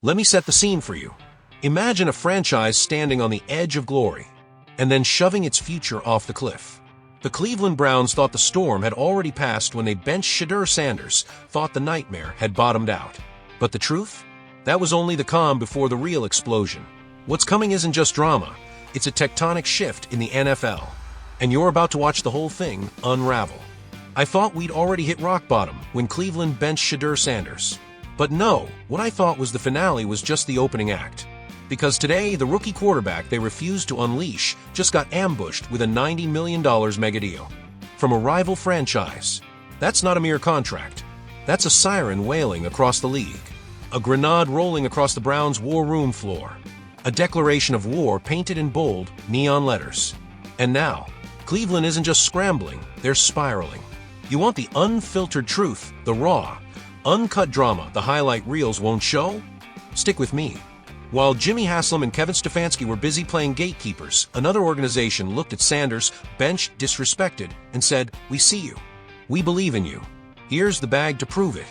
Let me set the scene for you. Imagine a franchise standing on the edge of glory, and then shoving its future off the cliff. The Cleveland Browns thought the storm had already passed when they benched Shedeur Sanders, thought the nightmare had bottomed out. But the truth? That was only the calm before the real explosion. What's coming isn't just drama, it's a tectonic shift in the NFL. And you're about to watch the whole thing unravel. I thought we'd already hit rock bottom when Cleveland benched Shedeur Sanders. But no, what I thought was the finale was just the opening act. Because today, the rookie quarterback they refused to unleash just got ambushed with a $90 million mega deal. From a rival franchise. That's not a mere contract. That's a siren wailing across the league. A grenade rolling across the Browns' war room floor. A declaration of war painted in bold, neon letters. And now, Cleveland isn't just scrambling, they're spiraling. You want the unfiltered truth, the raw, uncut drama the highlight reels won't show? Stick with me. While Jimmy Haslam and Kevin Stefanski were busy playing gatekeepers, another organization looked at Sanders, benched, disrespected, and said, "We see you. We believe in you. Here's the bag to prove it."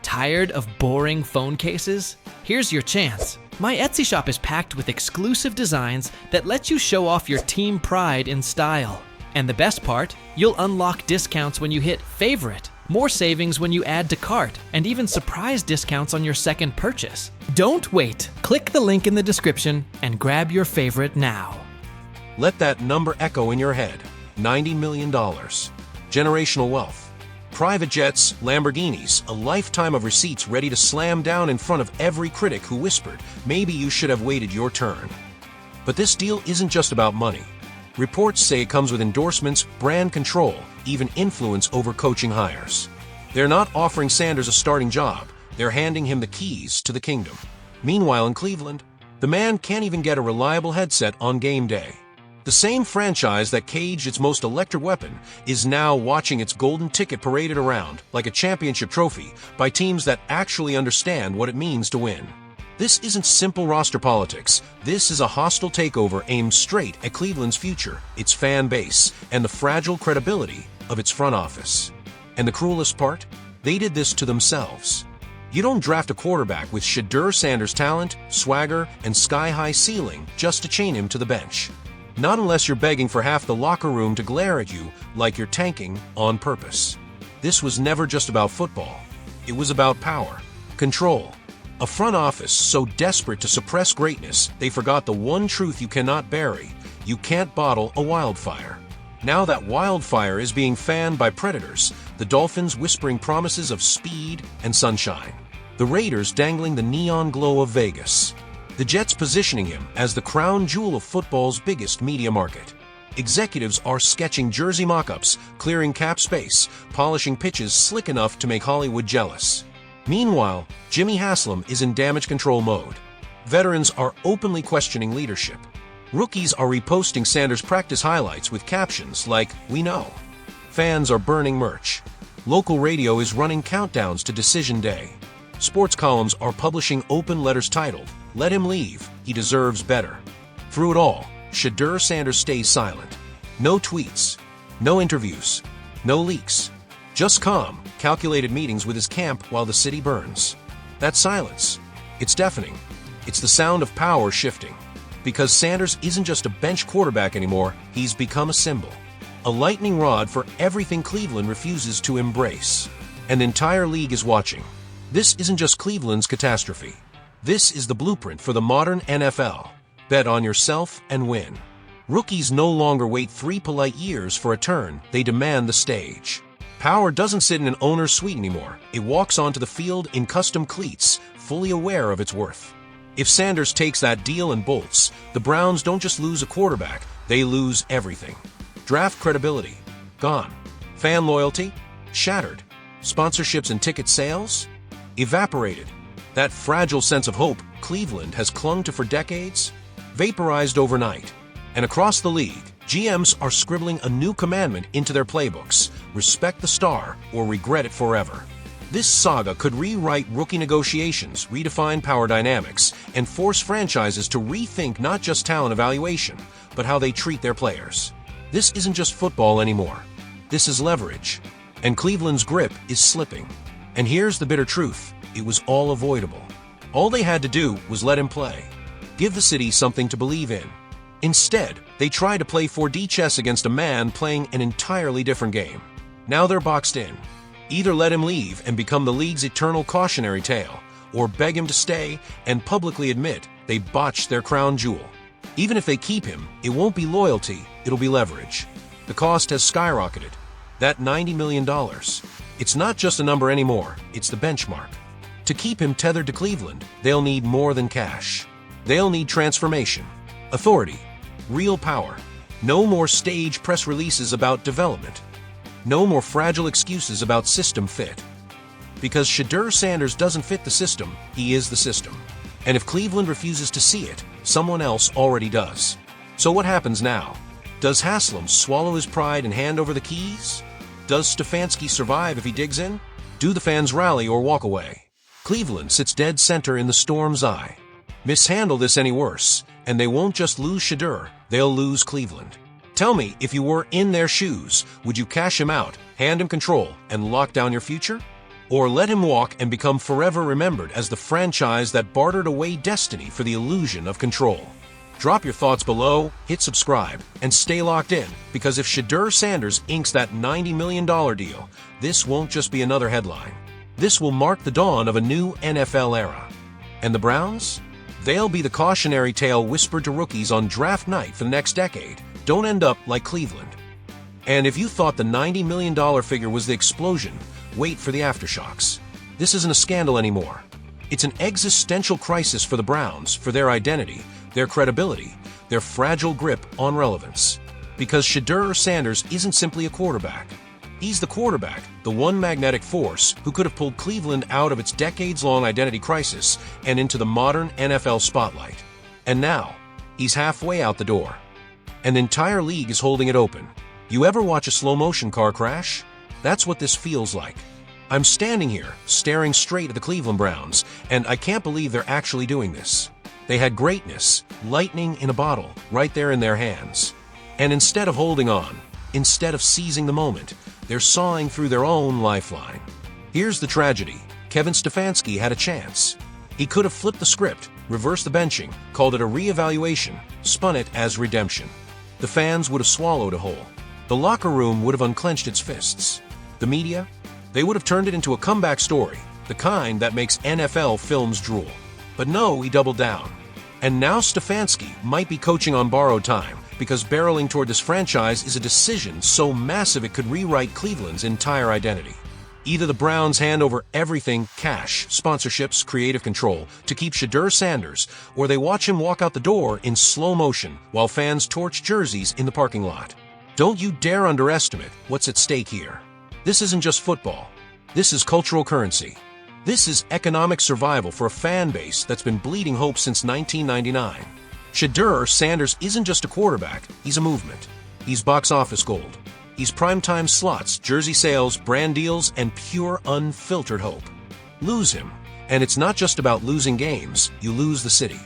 Tired of boring phone cases? Here's your chance. My Etsy shop is packed with exclusive designs that let you show off your team pride in style. And the best part, you'll unlock discounts when you hit favorite, more savings when you add to cart, and even surprise discounts on your second purchase. Don't wait. Click the link in the description and grab your favorite now. Let that number echo in your head. $90 million. Generational wealth. Private jets, Lamborghinis, a lifetime of receipts ready to slam down in front of every critic who whispered, maybe you should have waited your turn. But this deal isn't just about money. Reports say it comes with endorsements, brand control, even influence over coaching hires. They're not offering Sanders a starting job, they're handing him the keys to the kingdom. Meanwhile in Cleveland, the man can't even get a reliable headset on game day. The same franchise that caged its most electric weapon is now watching its golden ticket paraded around like a championship trophy by teams that actually understand what it means to win. This isn't simple roster politics. This is a hostile takeover aimed straight at Cleveland's future, its fan base, and the fragile credibility of its front office. And the cruelest part? They did this to themselves. You don't draft a quarterback with Shedeur Sanders' talent, swagger, and sky-high ceiling just to chain him to the bench. Not unless you're begging for half the locker room to glare at you like you're tanking on purpose. This was never just about football. It was about power, control. A front office so desperate to suppress greatness, they forgot the one truth you cannot bury. You can't bottle a wildfire. Now that wildfire is being fanned by predators, the Dolphins whispering promises of speed and sunshine. The Raiders dangling the neon glow of Vegas. The Jets positioning him as the crown jewel of football's biggest media market. Executives are sketching jersey mock-ups, clearing cap space, polishing pitches slick enough to make Hollywood jealous. Meanwhile, Jimmy Haslam is in damage control mode. Veterans are openly questioning leadership. Rookies are reposting Sanders' practice highlights with captions like, "We know." Fans are burning merch. Local radio is running countdowns to decision day. Sports columns are publishing open letters titled, "Let him leave, he deserves better." Through it all, Shedeur Sanders stays silent. No tweets, no interviews, no leaks. Just calm, calculated meetings with his camp while the city burns. That silence, it's deafening. It's the sound of power shifting. Because Sanders isn't just a bench quarterback anymore, he's become a symbol. A lightning rod for everything Cleveland refuses to embrace. And the entire league is watching. This isn't just Cleveland's catastrophe. This is the blueprint for the modern NFL. Bet on yourself and win. Rookies no longer wait 3 polite years for a turn, they demand the stage. Power doesn't sit in an owner's suite anymore. It walks onto the field in custom cleats, fully aware of its worth. If Sanders takes that deal and bolts, the Browns don't just lose a quarterback, they lose everything. Draft credibility, gone. Fan loyalty, shattered. Sponsorships and ticket sales, evaporated. That fragile sense of hope Cleveland has clung to for decades, vaporized overnight. And across the league, GMs are scribbling a new commandment into their playbooks: respect the star or regret it forever. This saga could rewrite rookie negotiations, redefine power dynamics, and force franchises to rethink not just talent evaluation, but how they treat their players. This isn't just football anymore. This is leverage. And Cleveland's grip is slipping. And here's the bitter truth. It was all avoidable. All they had to do was let him play. Give the city something to believe in. Instead, they tried to play 4D chess against a man playing an entirely different game. Now they're boxed in. Either let him leave and become the league's eternal cautionary tale, or beg him to stay and publicly admit they botched their crown jewel. Even if they keep him, it won't be loyalty, it'll be leverage. The cost has skyrocketed. That $90 million. It's not just a number anymore, it's the benchmark. To keep him tethered to Cleveland, they'll need more than cash. They'll need transformation, authority, real power. No more stage press releases about development. No more fragile excuses about system fit. Because Shedeur Sanders doesn't fit the system, he is the system. And if Cleveland refuses to see it, someone else already does. So what happens now? Does Haslam swallow his pride and hand over the keys? Does Stefanski survive if he digs in? Do the fans rally or walk away? Cleveland sits dead center in the storm's eye. Mishandle this any worse, and they won't just lose Shedeur, they'll lose Cleveland. Tell me, if you were in their shoes, would you cash him out, hand him control, and lock down your future? Or let him walk and become forever remembered as the franchise that bartered away destiny for the illusion of control? Drop your thoughts below, hit subscribe, and stay locked in, because if Shedeur Sanders inks that $90 million deal, this won't just be another headline. This will mark the dawn of a new NFL era. And the Browns? They'll be the cautionary tale whispered to rookies on draft night for the next decade. Don't end up like Cleveland. And if you thought the $90 million figure was the explosion, wait for the aftershocks. This isn't a scandal anymore. It's an existential crisis for the Browns, for their identity, their credibility, their fragile grip on relevance. Because Shedeur Sanders isn't simply a quarterback. He's the quarterback, the one magnetic force who could have pulled Cleveland out of its decades-long identity crisis and into the modern NFL spotlight. And now, he's halfway out the door. An entire league is holding it open. You ever watch a slow-motion car crash? That's what this feels like. I'm standing here, staring straight at the Cleveland Browns, and I can't believe they're actually doing this. They had greatness, lightning in a bottle, right there in their hands. And instead of holding on, instead of seizing the moment, they're sawing through their own lifeline. Here's the tragedy. Kevin Stefanski had a chance. He could have flipped the script, reversed the benching, called it a reevaluation, spun it as redemption. The fans would have swallowed a whole. The locker room would have unclenched its fists. The media? They would have turned it into a comeback story, the kind that makes NFL films drool. But no, he doubled down. And now Stefanski might be coaching on borrowed time, because barreling toward this franchise is a decision so massive it could rewrite Cleveland's entire identity. Either the Browns hand over everything, cash, sponsorships, creative control, to keep Shedeur Sanders, or they watch him walk out the door in slow motion while fans torch jerseys in the parking lot. Don't you dare underestimate what's at stake here. This isn't just football. This is cultural currency. This is economic survival for a fan base that's been bleeding hope since 1999. Shedeur Sanders isn't just a quarterback, he's a movement. He's box office gold. He's primetime slots, jersey sales, brand deals, and pure unfiltered hope. Lose him, and it's not just about losing games, you lose the city.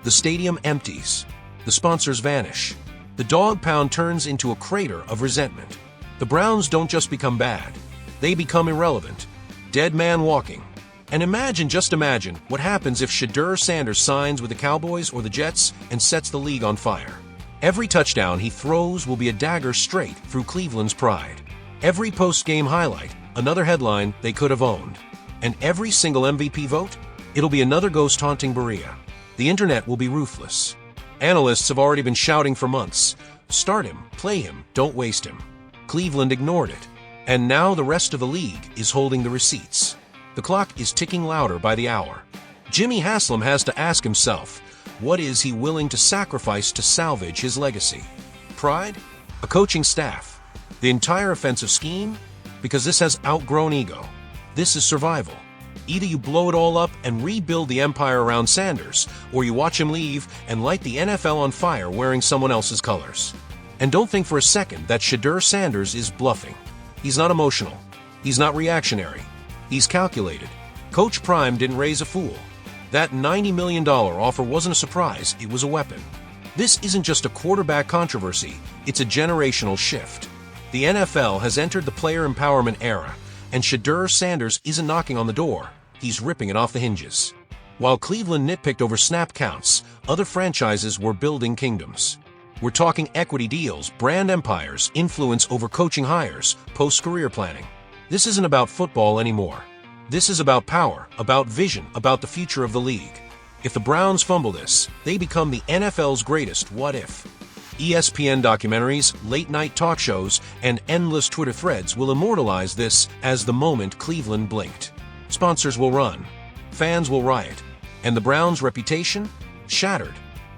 The stadium empties. The sponsors vanish. The dog pound turns into a crater of resentment. The Browns don't just become bad. They become irrelevant. Dead man walking. And just imagine what happens if Shedeur Sanders signs with the Cowboys or the Jets and sets the league on fire. Every touchdown he throws will be a dagger straight through Cleveland's pride. Every post-game highlight, another headline they could have owned. And every single MVP vote, it'll be another ghost-haunting Berea. The internet will be ruthless. Analysts have already been shouting for months. Start him, play him, don't waste him. Cleveland ignored it. And now the rest of the league is holding the receipts. The clock is ticking louder by the hour. Jimmy Haslam has to ask himself, what is he willing to sacrifice to salvage his legacy? Pride? A coaching staff? The entire offensive scheme? Because this has outgrown ego. This is survival. Either you blow it all up and rebuild the empire around Sanders, or you watch him leave and light the NFL on fire wearing someone else's colors. And don't think for a second that Shedeur Sanders is bluffing. He's not emotional. He's not reactionary. He's calculated. Coach Prime didn't raise a fool. That $90 million offer wasn't a surprise, it was a weapon. This isn't just a quarterback controversy, it's a generational shift. The NFL has entered the player empowerment era, and Shedeur Sanders isn't knocking on the door, he's ripping it off the hinges. While Cleveland nitpicked over snap counts, other franchises were building kingdoms. We're talking equity deals, brand empires, influence over coaching hires, post-career planning. This isn't about football anymore. This is about power, about vision, about the future of the league. If the Browns fumble this, they become the NFL's greatest what if. ESPN documentaries, late-night talk shows, and endless Twitter threads will immortalize this as the moment Cleveland blinked. Sponsors will run, fans will riot, and the Browns' reputation? Shattered.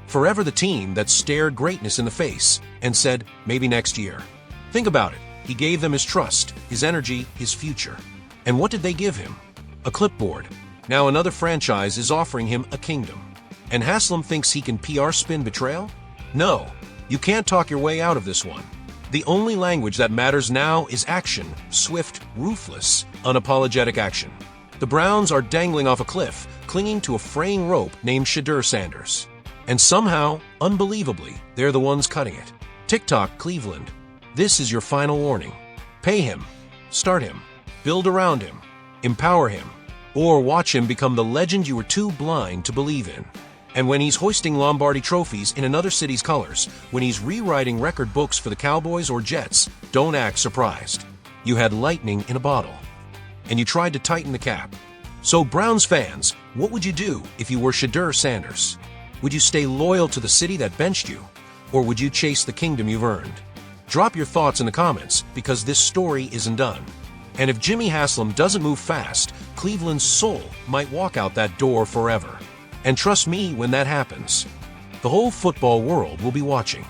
Forever the team that stared greatness in the face and said, maybe next year. Think about it. He gave them his trust, his energy, his future. And what did they give him? A clipboard. Now another franchise is offering him a kingdom. And Haslam thinks he can PR spin betrayal? No, you can't talk your way out of this one. The only language that matters now is action, swift, ruthless, unapologetic action. The Browns are dangling off a cliff, clinging to a fraying rope named Shedeur Sanders. And somehow, unbelievably, they're the ones cutting it. TikTok, Cleveland. This is your final warning. Pay him. Start him. Build around him. Empower him. Or watch him become the legend you were too blind to believe in. And when he's hoisting Lombardi trophies in another city's colors, when he's rewriting record books for the Cowboys or Jets, don't act surprised. You had lightning in a bottle. And you tried to tighten the cap. So Browns fans, what would you do if you were Shedeur Sanders? Would you stay loyal to the city that benched you? Or would you chase the kingdom you've earned? Drop your thoughts in the comments, because this story isn't done. And if Jimmy Haslam doesn't move fast, Cleveland's soul might walk out that door forever. And trust me when that happens. The whole football world will be watching.